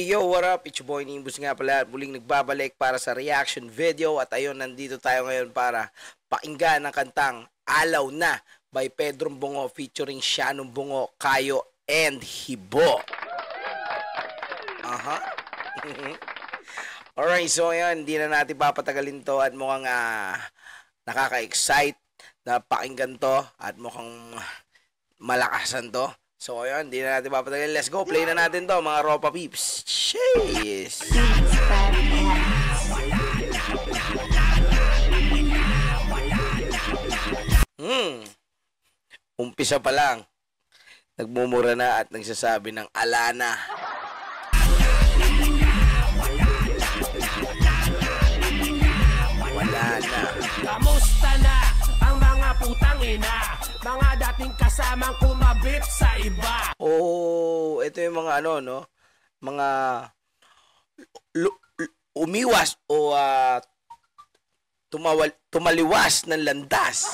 Hey yo, what up? It's your boy Nimbus nga pala. Muling nagbabalik para sa reaction video. At ayun, nandito tayo ngayon para pakinggan ang kantang Alaw Na by Pedro Bungo featuring Shannon Bungo, Kayo, and Hibo. Alright, so ayun, hindi na natin papatagalin to at mukhang nakaka-excite na pakinggan to at mukhang malakasan to. So ayun, hindi na natin papatagalin. Let's go, play na natin to mga Ropa Peeps. Cheers! Umpisa pa lang, nagmumura na at nagsasabi ng alana. Wala na. Kamusta na ang mga putang ina? Mga dating kasamang kumabit sa iba. Oh, ito yung mga ano, no? Mga umiwas o tumaliwas ng landas.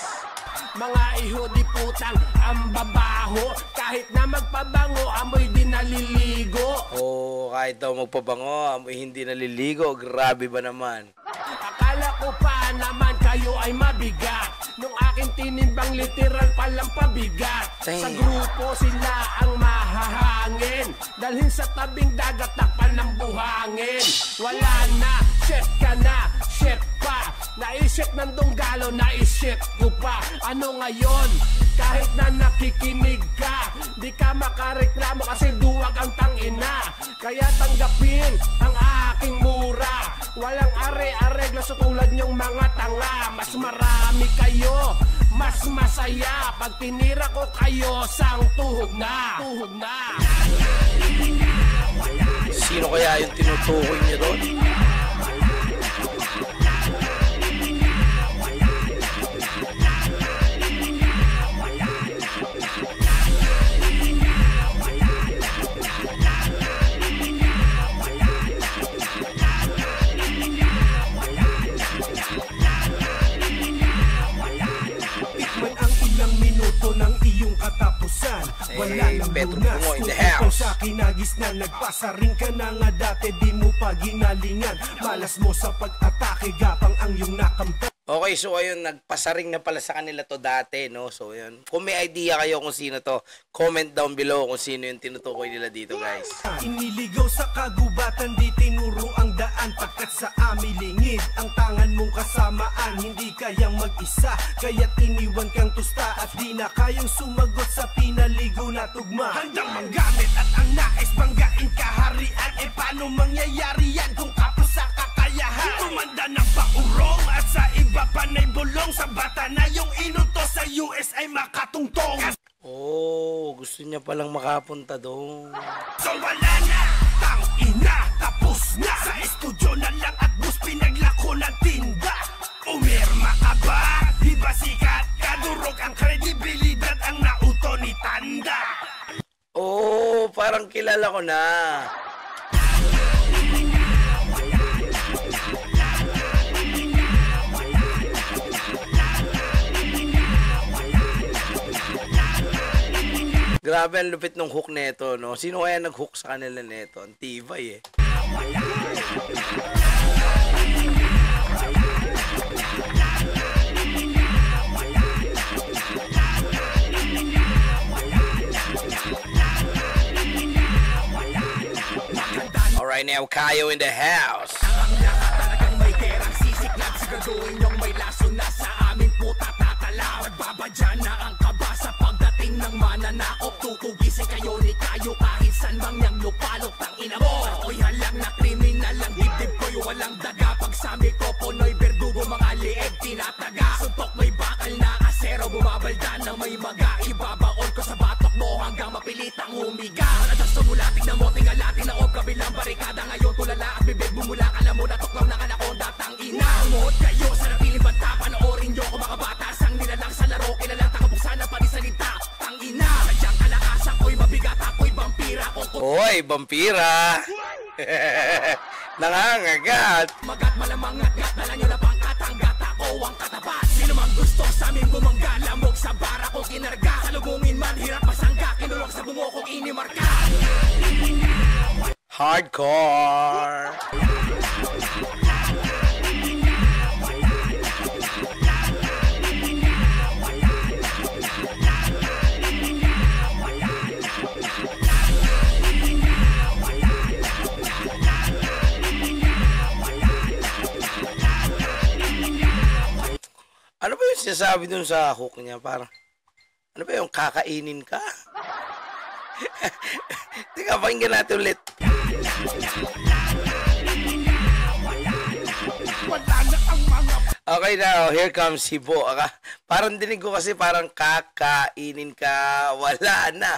Mga iho di putang ang babaho. Kahit na magpabango, amoy di naliligo. Oh, kahit daw magpabango, amoy hindi naliligo. Grabe ba naman? Akala ko pa naman kayo ay mabigat. Nung aking tinimbang literal palang pabigat. Sa grupo sila ang mahahangin. Dalhin sa tabing dagat takpan ng buhangin. Wala na, shit ka na, shit pa. Naisip ng dunggalo, naisip ko pa. Ano ngayon? Kahit na nakikinig ka, di ka makareklamo kasi duwag ang tangina. Kaya tanggapin ang aking mura. Walang are-aregla sa tulad niyong mga tanga. Mas marami kayo, mas masaya. Pag tinira ko kayo, sang tuhog na. Tuhog na. Sino kaya yung tinutukoy niyo doon? Wala nang Pedro lunas Bungo in the kung house. sa kinagis na nagpasaring ka na nga dati. Di mo pa ginalingan. Malas mo sa pag-atake, gapang ang iyong nakamta. Okay, so ayun, nagpasaring na pala sa kanila to dati, no? So ayun, kung may idea kayo kung sino to, comment down below kung sino yung tinutukoy nila dito, guys. Iniligaw sa kagubatan, di tinuro ang daan. Pagkat sa amilingid, ang tangan mong kasamaan. Hindi kayang mag-isa, kaya't iniwan kang tusta. At di na kayang sumagot sa pinaligo na tugma. Handang manggamit at ang nais banggain kaharian. E paano mangyayari yan kung kapos sa kakayahan? Tumanda ng paurong at sa iba panay bulong. Sa bata na yung inuto sa US ay makatungtong. Oh, gusto niya palang makapunta doon. So wala na, tang ina, tapos na. Sa estudyo na lang at bus pinaglako ng tinda. Umirma ka ba? Di ba sikat ka? Durog ang kredibilidad ang nauto ni Tanda. Oh, parang kilala ko na. Grabe ang lupit ng hook neto, no? Sino kaya nag-hook sa kanila neto? Ang tibay, eh. Alright now, Kayo in the house. Ang lahat talagang may perang sisiklag. Siguraduhin yung may laso na sa amin puta tatalaw. Nagbabadya na ang kaba sa pagdating ng mananakop. Tutugisin kayo ni Kayo kahit san mang niyang lupalok. Tangina mo, ako'y halang na kriminal. Ang dibdib ko'y walang daga. Pag sa mikropono'y berdugo, mga lieg tinataga. Suntok may bakal na asero, bumabalda na may maga. Ibabaon ko sa batok mo hanggang mapilitang humiga. Manadas tumulating na moting alating na ob kabilang barikada. Ngayon tulala at bibig bumula ka na mo. Natuklaw na anaconda, tangina. Umot kayo sa napiling banta. Panoorin nyo ko mga bata. Sang nilalang sa laro, kilalang takabuksan na panisalita. Tangina, sadyang kalakasan ko'y mabigat. Ako'y vampira. Hoy, vampira. Nangangagat. Magat malamang ngat-ngat na lang yun na pangkatanggat. Ako ang katapat. Sino mang gusto sa amin bumangga. Lamog sa bara kong kinarga. Salubungin man, hirap pasangga. Kinulong sa bungo kong inimarka. hardcore. Ano ba yung sinasabi dun sa hook niya? Parang, ano ba yung kakainin ka? Teka, pakinggan natin ulit. Okay now, here comes Hibo. Parang dinig ko kasi parang kakainin ka. Wala na.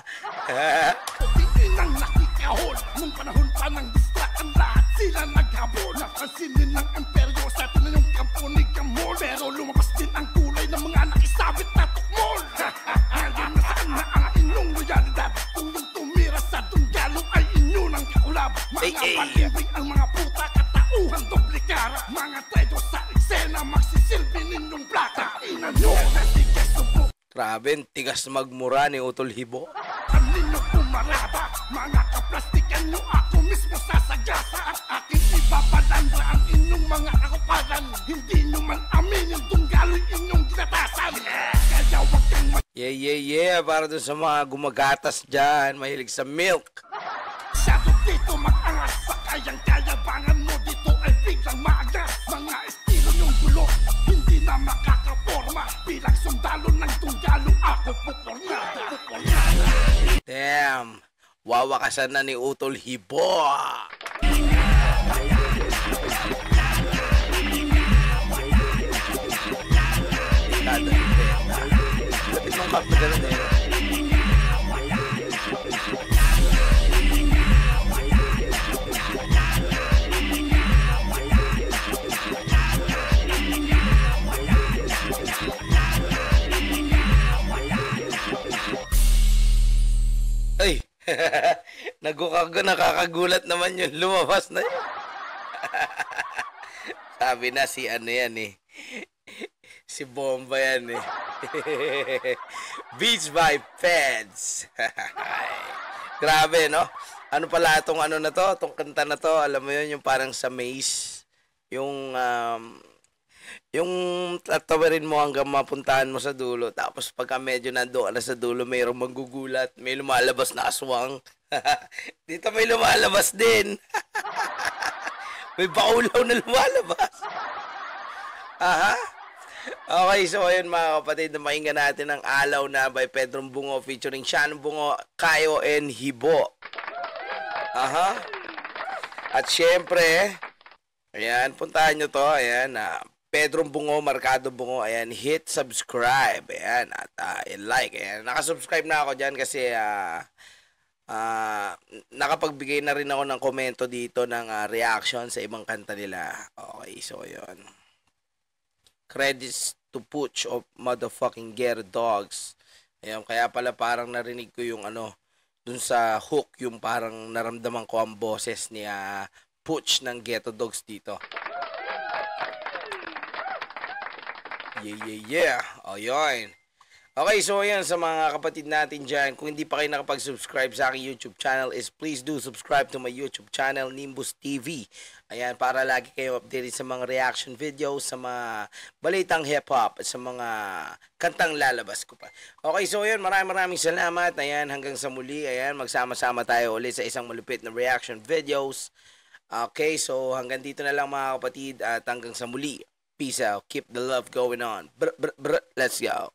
Nang nakikahol, nung panahon pa ng distraan lahat sila naghabol. Napansinin ng imperyo sa atin na yung kampo ni Gamol. Pero lumabas din ang kulay ng mga nakisabit na tukmol. Ngayon nasaan na ang inyong loyalidad? Kung yung tumira sa tunggalo ay inyo ng kakulab. Mga pag-ibig ang mga puta katauhan doble kara. Mga traitor sa eksena magsisilbi ninyong plaka. Ina nyo na tigas subok. Grabe, tigas magmura ni Utol Hibo. Ninyo pumaraba, mga kaplastikan nyo ako mismo sasagasa. At aking ibabalandra ang inyong mga kakuparan. Hindi nyo man aminin tunggalo'y inyong ginatasan. Kaya wag kang Yeah. Para dun sa mga gumagatas dyan, mahilig sa milk. masyado dito mag-angas. Sa kayang-kayabangan mo dito ay biglang maagas. Mga estilo nyong gulo, hindi na makakaporma. Bilang sundalo ng tunggalo ako pupornada. Damn, wawakasan na ni Utol Hibo. Lapit mong kap na gano'n eh. Ay, nakakagulat naman yun. Lumabas na yun. Sabi na si ano yan eh. Si Bomba yan eh. Beats by Feds. Grabe, no? Ano pala itong ano na to? Itong kanta na to, alam mo yun, yung parang sa maze. Yung tatawarin mo hanggang mapuntahan mo sa dulo. Tapos pagka medyo nandoon na sa dulo, mayroong manggugulat. May lumalabas na aswang. Dito may lumalabas din. May baulaw na lumalabas. Aha. Okay, so ayun mga kapatid, napakinggan natin ang Alaw Na by Pedro Bungo featuring Shannon Bungo, Kayo, and Hibo. Aha. At syempre, ayan, puntahan nyo to. Ayan, Pedro Bungo, Marcado Bungo. Ayan, hit subscribe. Ayan, at like. Ayan, nakasubscribe na ako dyan kasi nakapagbigay na rin ako ng komento dito ng reaction sa ibang kanta nila. Okay, so yun. Credits to Pooch of motherfucking Ghetto Dogs. Ayan, kaya pala parang narinig ko yung ano, dun sa hook, yung parang naramdaman ko ang boses ni Pooch ng Ghetto Dogs dito. Yeah. Ayun. Okay, so ayan sa mga kapatid natin dyan, kung hindi pa kayo nakapag-subscribe sa aking YouTube channel is please do subscribe to my YouTube channel, Nimbus TV. Ayan, para lagi kayo updated sa mga reaction videos, sa mga balitang hip-hop, sa mga kantang lalabas ko pa. Okay, so ayan, maraming salamat. Ayan, hanggang sa muli, ayan, magsama-sama tayo ulit sa isang malupit na reaction videos. Okay, so hanggang dito na lang mga kapatid at hanggang sa muli. Peace out. Keep the love going on. Let's go.